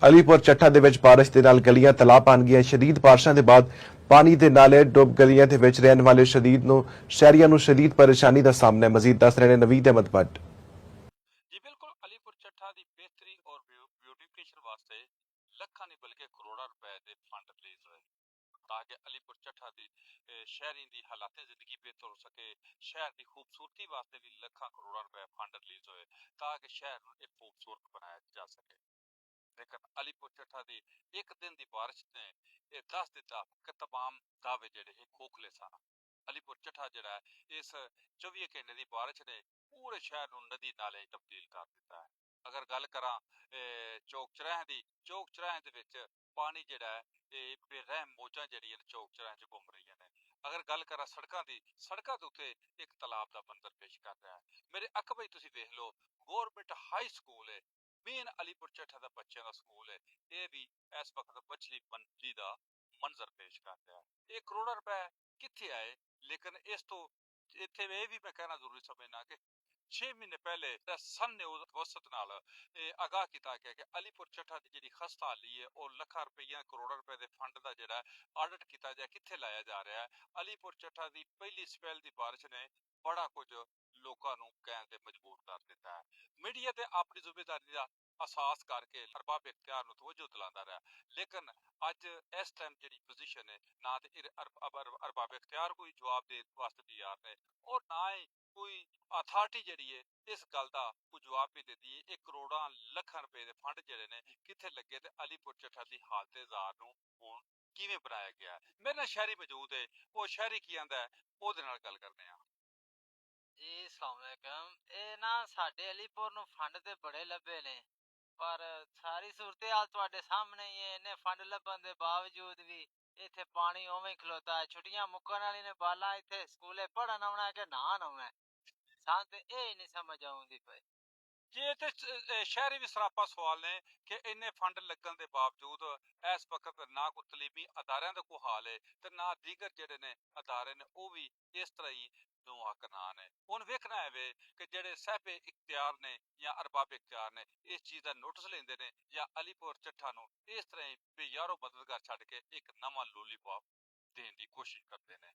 ਅਲੀਪੁਰ ਚੱਠਾ ਦੇ ਵਿੱਚ ਬਾਰਿਸ਼ ਦੇ ਨਾਲ ਗਲੀਆਂ ਤਲਾਬ ਬਣ ਗਈਆਂ। ਸ਼ਦੀਦ ਬਾਰਿਸ਼ਾਂ ਦੇ ਬਾਅਦ ਪਾਣੀ ਦੇ ਨਾਲੇ ਡੁੱਬ ਗਲੀਆਂ ਦੇ ਵਿੱਚ ਰਹਿਣ ਵਾਲੇ ਸ਼ਹਿਰੀਆਂ ਨੂੰ ਸ਼ਦੀਦ ਪਰੇਸ਼ਾਨੀ ਦਾ ਸਾਹਮਣਾ ਹੈ। ਮਜ਼ੀਦ ਦੱਸ ਰਹੇ ਨੇ ਨਵੀਦ ਅਹਿਮਦ ਭੱਟ। ਜੀ ਬਿਲਕੁਲ ਅਲੀਪੁਰ ਚੱਠਾ ਦੀ ਬਿਹਤਰੀ ਔਰ ਬਿਊਟੀਫਿਕੇਸ਼ਨ ਵਾਸਤੇ ਲੱਖਾਂ ਨਹੀਂ ਬਲਕਿ ਕਰੋੜਾਂ ਰੁਪਏ ਦੇ ਫੰਡ ਰਿਲੀਜ਼ ਹੋਏ ਤਾਂ ਕਿ ਅਲੀਪੁਰ ਚੱਠਾ ਦੀ ਸ਼ਹਿਰੀ ਦੀ ਹਾਲਾਤ ਜ਼ਿੰਦਗੀ ਬਿਹਤਰ ਹੋ ਸਕੇ। ਸ਼ਹਿਰ ਦੀ ਖੂਬਸੂਰਤੀ ਵਾਸਤੇ ਵੀ ਲੱਖਾਂ ਕਰੋੜਾਂ ਰੁਪਏ ਫੰਡ ਰਿਲੀਜ਼ ਹੋਏ ਤਾਂ ਕਿ ਸ਼ਹਿਰ ਨੂੰ ਇੱਕ ਖੂਬਸੂਰਤ ਬਣਾਇਆ ਜਾ ਸਕੇ। ਲੇਕਿਨ ਅਲੀਪੁਰ ਚੱਠਾ ਦੀ ਇੱਕ ਦਿਨ ਦੀ ਬਾਰਿਸ਼ ਨੇ ਇਹ ਦੱਸ ਦਿੱਤਾ ਕਿ तमाम ਦਾਅਵੇ ਜਿਹੜੇ ਇਹ ਖੋਖਲੇ ਸਨ। ਅਲੀਪੁਰ ਚੱਠਾ ਜਿਹੜਾ ਹੈ ਇਸ 24 ਘੰਟੇ ਦੀ ਬਾਰਿਸ਼ ਨੇ ਪੂਰੇ ਸ਼ਹਿਰ ਨੂੰ ਨਦੀ ਨਾਲੇ ਤਬਦੀਲ ਕਰ ਦਿੱਤਾ ਹੈ। ਅਗਰ ਗੱਲ ਕਰਾਂ ਚੌਕ ਚੌਰਾਹਿਆਂ ਦੇ ਵਿੱਚ ਪਾਣੀ ਜਿਹੜਾ ਹੈ ਇਹ ਬੇਰਹਿਮ ਮੌਜਾਂ ਜਿਹੜੀਆਂ ਨੇ ਚੌਕ ਚੌਰਾਹਿਆਂ 'ਚ ਘੁੰਮ ਰਹੀਆਂ ਨੇ। ਅਗਰ ਗੱਲ ਕਰਾਂ ਸੜਕਾਂ ਦੀ, ਸੜਕਾਂ ਦੇ ਉੱਤੇ ਇੱਕ ਤਾਲਾਬ ਦਾ ਮੰਜ਼ਰ ਪੇਸ਼ ਕਰ ਰਿਹਾ ਹੈ। ਮੇਰੇ ਅੱਖ ਵਿੱਚ ਤੁਸੀਂ ਵੇਖ ਲਓ, ਗੌਰਮੈਂਟ ਹਾਈ ਸਕੂਲ ਹੈ, ਮੇਨ ਅਲੀਪੁਰ ਚੱਠਾ ਦਾ ਬੱਚਿਆਂ ਦਾ ਸਕੂਲ ਹੈ, ਇਹ ਵੀ ਇਸ ਵਕਤ ਮਛਲੀ ਮੰਡੀ ਦਾ ਮੰਜ਼ਰ ਪੇਸ਼ ਕਰ ਰਿਹਾ ਹੈ। ਇਹ ਕਰੋੜਾਂ ਰੁਪਏ ਕਿੱਥੇ ਆਏ? ਲੇਕਿਨ ਇਸ ਤੋਂ ਇੱਥੇ ਇਹ ਵੀ ਮੈਂ ਕਹਿਣਾ ਜ਼ਰੂਰੀ ਸਮਝਣਾ ਕਿ 6 ਮਹੀਨੇ ਪਹਿਲੇ ਸਨ ਨਿਊਜ਼ ਵਸਤ ਨਾਲ ਆਗਾਹ ਕੀਤਾ ਗਿਆ ਕਿ ਅਲੀਪੁਰ ਚੱਠਾ ਦੀ ਜਿਹੜੀ ਖਸਤਾ ਹਾਲੀ ਹੈ ਉਹ ਲੱਖਾਂ ਰੁਪਈਆ ਕਰੋੜਾਂ ਰੁਪਏ ਦੇ ਫੰਡ ਦਾ ਜਿਹੜਾ ਆਡਿਟ ਕੀਤਾ ਜਾਏ ਕਿੱਥੇ ਲਾਇਆ ਜਾ ਰਿਹਾ ਹੈ। ਅਲੀਪੁਰ ਚੱਠਾ ਦੀ ਪਹਿਲੀ ਸਪੈਲ ਦੀ ਬਾਰਿਸ਼ ਨੇ ਬੜਾ ਕੁਝ ਲੋਕਾਂ ਨੂੰ ਕਹਿਣ ਤੇ ਮਜਬੂਰ ਕਰ ਦਿੱਤਾ ਹੈ। ਮੀਡੀਆ ਤੇ ਆਪਣੀ ਜ਼ਿੰਮੇਵਾਰੀ ਦਾ ਅਹਿਸਾਸ ਕਰਕੇ ਅਰਬਾਬ ਇਖਤਿਆਰ ਨੂੰ ਤਵੱਜੋ ਦਿਲਾਉਂਦਾ ਰਿਹਾ। ਲੇਕਿਨ ਅੱਜ ਇਸ ਟਾਈਮ ਜਿਹੜੀ ਪੋਜੀਸ਼ਨ ਹੈ, ਨਾ ਤੇ ਅਰਬਾਬ ਇਖਤਿਆਰ ਕੋਈ ਜਵਾਬ ਦੇਣ ਵਾਸਤੇ ਤਿਆਰ ਨੇ ਔਰ ਨਾ ਹੀ ਕੋਈ ਅਥਾਰਟੀ ਜਿਹੜੀ ਹੈ ਇਸ ਗੱਲ ਦਾ ਕੋਈ ਜਵਾਬ ਵੀ ਦਿੰਦੀ ਹੈ। ਇਹ ਕਰੋੜਾਂ ਲੱਖਾਂ ਰੁਪਏ ਦੇ ਫੰਡ ਜਿਹੜੇ ਨੇ ਕਿੱਥੇ ਲੱਗੇ ਤੇ ਅਲੀਪੁਰ ਚੱਠਾ ਦੀ ਹਾਲਤ ਜ਼ਾਰ ਨੂੰ ਹੁਣ ਕਿਵੇਂ ਬਣਾਇਆ ਗਿਆ। ਮੇਰੇ ਨਾਲ ਸ਼ਹਿਰੀ ਮੌਜੂਦ ਹੈ, ਉਹ ਸ਼ਹਿਰੀ ਕੀ ਆਂਦਾ ਹੈ ਉਹਦੇ ਨਾਲ ਗੱਲ ਕਰਨੇ ਆ। ਜੀ ਸਲਾਮੁਅਲੈਕਮ। ਇਹ ਨਾ ਸਾਡੇ ਅਲੀਪੁਰ ਨੂੰ ਫੰਡ ਤੇ ਬੜੇ ਲੱਭੇ ਨੇ, ਪਰ ਸਾਰੀ ਸੂਰਤ-ਏ-ਹਾਲ ਤੁਹਾਡੇ ਸਾਹਮਣੇ ਹੀ ਹੈ। ਇਹਨੇ ਫੰਡ ਲੱਭਣ ਦੇ ਬਾਵਜੂਦ ਵੀ ਇੱਥੇ ਪਾਣੀ ਉਵੇਂ ਹੀ ਖਲੋਤਾ ਹੈ। ਛੁੱਟੀਆਂ ਮੁੱਕਣ ਵਾਲੀ ਨੇ, ਬਾਲਾਂ ਇੱਥੇ ਸਕੂਲੇ ਪੜ੍ਹਨ ਆਉਣਾ ਹੈ ਕਿ ਨਹਾਉਣ ਆਉਣਾ ਹੈ, ਸਾਨੂੰ ਤੇ ਇਹ ਨਹੀਂ ਸਮਝ ਆਉਂਦੀ ਪਈ। ਜੀ ਇਹ ਤੇ ਸ਼ਹਿਰੀ ਵੀ ਸਰਾਪਾ ਸਵਾਲ ਨੇ ਕਿ ਇੰਨੇ ਫੰਡ ਲੱਗਣ ਦੇ ਬਾਵਜੂਦ ਇਸ ਵਕਤ ਨਾ ਕੋਈ ਤਲੀਮੀ ਅਦਾਰਿਆਂ ਦਾ ਕੋਈ ਹਾਲ ਹੈ ਤੇ ਨਾ ਦੀਗਰ ਜਿਹੜੇ ਨੇ ਅਦਾਰੇ ਨੇ ਉਹ ਵੀ ਇਸ ਤਰ੍ਹਾਂ ਹੀ ਹੱਕਨਾਨ ਨੇ। ਹੁਣ ਵੇਖਣਾ ਹੈ ਵੇ ਕਿ ਜਿਹੜੇ ਸਹਿਬੇ ਇਖਤਿਆਰ ਨੇ ਜਾਂ ਅਰਬਾਬ ਇਖਤਿਆਰ ਨੇ ਇਸ ਚੀਜ਼ ਦਾ ਨੋਟਿਸ ਲੈਂਦੇ ਨੇ ਜਾਂ ਅਲੀਪੁਰ ਚੱਠਾ ਨੂੰ ਇਸ ਤਰ੍ਹਾਂ ਹੀ ਬੇਯਾਰੋ ਮਦਦਗਾਰ ਛੱਡ ਕੇ ਇੱਕ ਨਵਾਂ ਲੋਲੀਪੌਪ ਦੇਣ ਦੀ ਕੋਸ਼ਿਸ਼ ਕਰਦੇ ਨੇ।